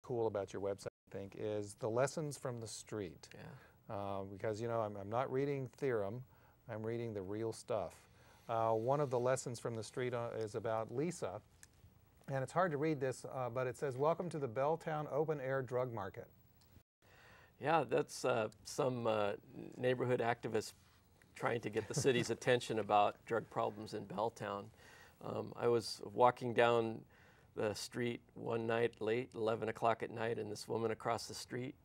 cool about your website, I think, is the lessons from the street. Yeah. Because, you know, I'm not reading theorem, I'm reading the real stuff. One of the lessons from the street is about Lisa, and it's hard to read this, but it says, "Welcome to the Belltown Open Air Drug Market." Yeah, that's some neighborhood activists trying to get the city's attention about drug problems in Belltown. I was walking down the street one night late, 11 o'clock at night, and this woman across the street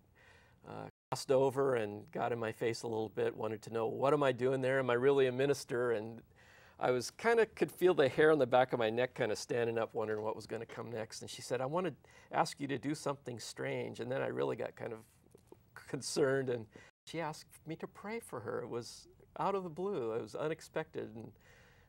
crossed over and got in my face a little bit, wanted to know, what am I doing there? Am I really a minister? And I was could feel the hair on the back of my neck kind of standing up, wondering what was going to come next. And she said, "I want to ask you to do something strange." And then I really got kind of concerned, and she asked me to pray for her. It was out of the blue. It was unexpected,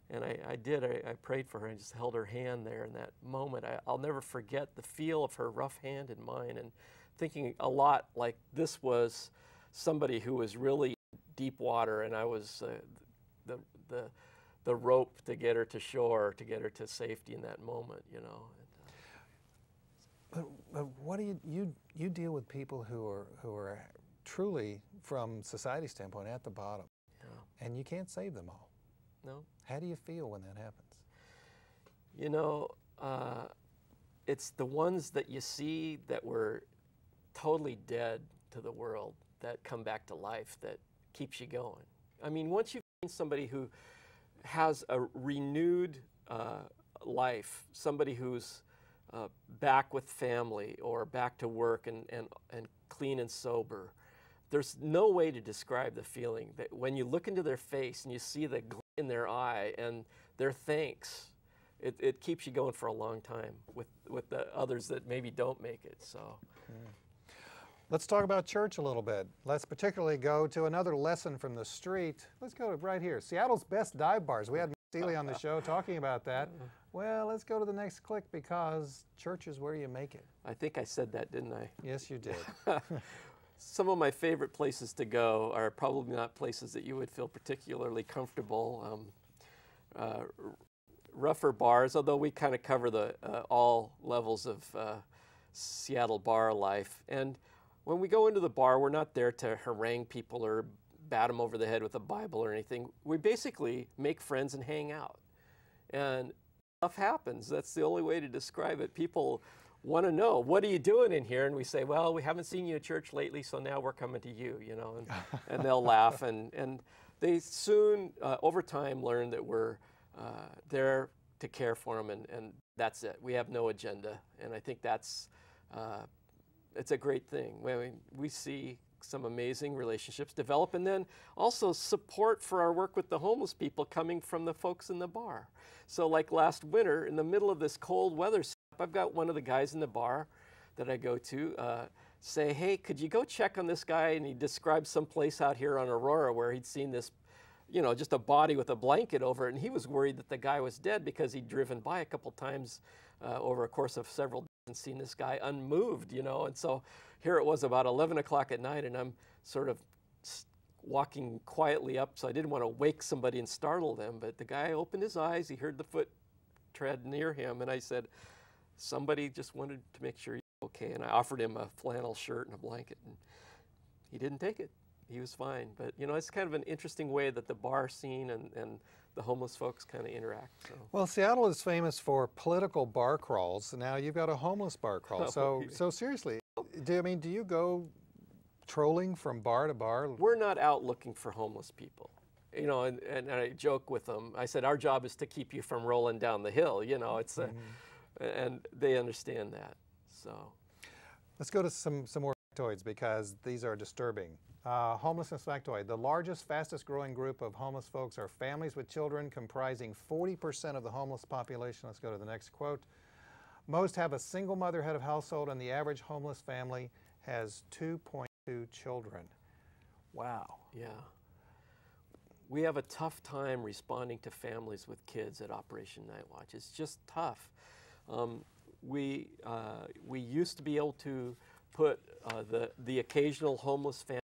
and I did. I prayed for her and just held her hand there in that moment. I'll never forget the feel of her rough hand in mine, and thinking a lot like this was somebody who was really in deep water, and I was the rope to get her to shore, to get her to safety in that moment, you know. But what do you deal with people who are truly, from society's standpoint, at the bottom, Yeah. and you can't save them all. No. How do you feel when that happens? You know, it's the ones that you see that were totally dead to the world that come back to life that keeps you going. I mean, once you find somebody who has a renewed life, somebody who's back with family or back to work and clean and sober, there's no way to describe the feeling that when you look into their face and you see the glint in their eye and their thanks, it keeps you going for a long time with the others that maybe don't make it. So. Let's talk about church a little bit. Let's particularly go to another lesson from the street. Let's go right here. Seattle's best dive bars. We had Seeley on the show talking about that. Well, let's go to the next click, because church is where you make it. I think I said that, didn't I? Yes, you did. Some of my favorite places to go are probably not places that you would feel particularly comfortable. Rougher bars, although we kind of cover all levels of Seattle bar life. And when we go into the bar, we're not there to harangue people or bat them over the head with a Bible or anything. We basically make friends and hang out. And stuff happens. That's the only way to describe it. People want to know, what are you doing in here? And we say, well, we haven't seen you at church lately, so now we're coming to you, you know, and they'll laugh. And they soon, over time, learn that we're there to care for them, and that's it. We have no agenda. And I think that's, it's a great thing. I mean, we see some amazing relationships develop, and then also support for our work with the homeless people coming from the folks in the bar. So like last winter, in the middle of this cold weather, I've got one of the guys in the bar that I go to say, "Hey, could you go check on this guy?" And he described some place out here on Aurora where he'd seen this, you know, just a body with a blanket over it, and he was worried that the guy was dead because he'd driven by a couple times over a course of several days and seen this guy unmoved, you know. And so here it was about 11 o'clock at night, and I'm sort of walking quietly up, so I didn't want to wake somebody and startle them, but the guy opened his eyes, he heard the foot tread near him, and I said, "Somebody just wanted to make sure you're okay." And I offered him a flannel shirt and a blanket, and he didn't take it. He was fine. But, you know, it's kind of an interesting way that the bar scene and the homeless folks kind of interact. So. Well, Seattle is famous for political bar crawls. Now you've got a homeless bar crawl. So seriously, do you go trolling from bar to bar? We're not out looking for homeless people. You know, and I joke with them. I said, our job is to keep you from rolling down the hill. You know, it's and they understand that. So, let's go to some more factoids, because these are disturbing. Homelessness factoid: the largest, fastest growing group of homeless folks are families with children, comprising 40% of the homeless population. Let's go to the next quote. Most have a single mother head of household, and the average homeless family has 2.2 children. Wow. Yeah. We have a tough time responding to families with kids at Operation Night Watch. It's just tough. We used to be able to put the occasional homeless family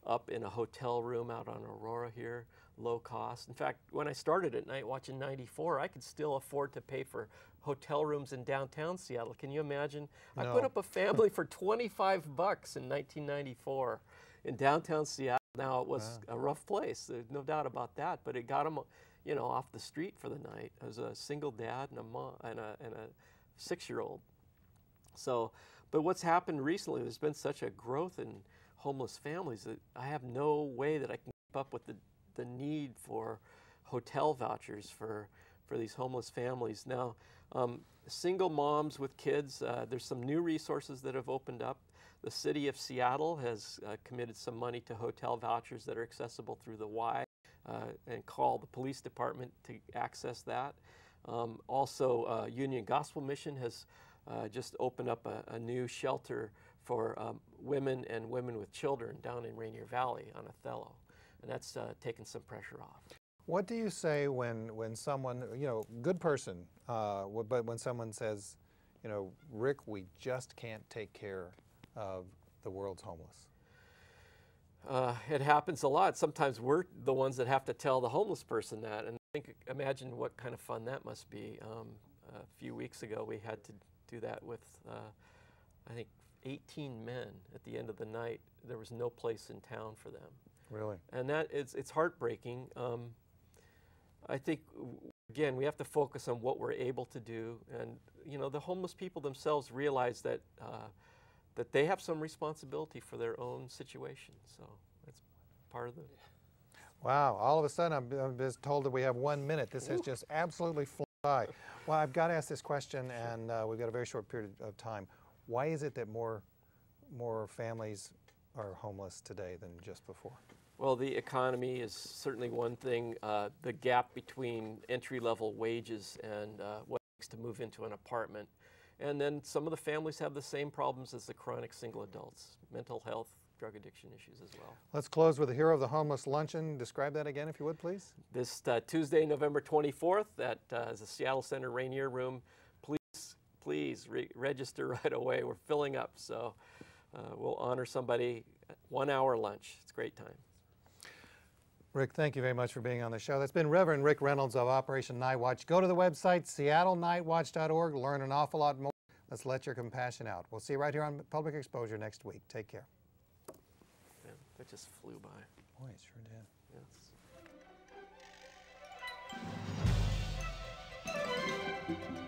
up in a hotel room out on Aurora here. low cost. In fact, when I started at Night Watch in '94, I could still afford to pay for hotel rooms in downtown Seattle. Can you imagine? I put No. up a family for 25 bucks in 1994 in downtown Seattle. Now, it was a rough place, there's no doubt about that, but it got them, you know, off the street for the night. I was a single dad and a mom and a 6-year-old. So, but what's happened recently, there's been such a growth in homeless families that I have no way that I can keep up with the need for hotel vouchers for these homeless families. Now, single moms with kids, there's some new resources that have opened up. The city of Seattle has committed some money to hotel vouchers that are accessible through the Y, and call the police department to access that. Also, Union Gospel Mission has just opened up a new shelter for women and women with children down in Rainier Valley on Othello, and that's taken some pressure off. What do you say when someone, you know, good person, but when someone says, you know, Rick, we just can't take care of the world's homeless? It happens a lot. Sometimes we're the ones that have to tell the homeless person that, and imagine what kind of fun that must be. A few weeks ago, we had to do that with, I think, 18 men at the end of the night. There was no place in town for them. Really? And it's heartbreaking. I think, again, we have to focus on what we're able to do. And, you know, the homeless people themselves realize that that they have some responsibility for their own situation. So that's part of the... Wow, all of a sudden I'm just told that we have 1 minute. This has just absolutely flown by. Well, I've got to ask this question, and we've got a very short period of time. Why is it that more families are homeless today than just before? Well, the economy is certainly one thing. The gap between entry-level wages and what it takes to move into an apartment. And then some of the families have the same problems as the chronic single adults, mental health, drug addiction issues as well. Let's close with the Hero of the Homeless Luncheon. Describe that again, if you would, please. This Tuesday, November 24th at the Seattle Center Rainier Room. Please register right away. We're filling up, so we'll honor somebody. 1 hour lunch. It's a great time. Rick, thank you very much for being on the show. That's been Reverend Rick Reynolds of Operation Night Watch. Go to the website, seattlenightwatch.org. Learn an awful lot more. Let's let your compassion out. We'll see you right here on Public Exposure next week. Take care. Yeah, that just flew by. Boy, it sure did. Yes.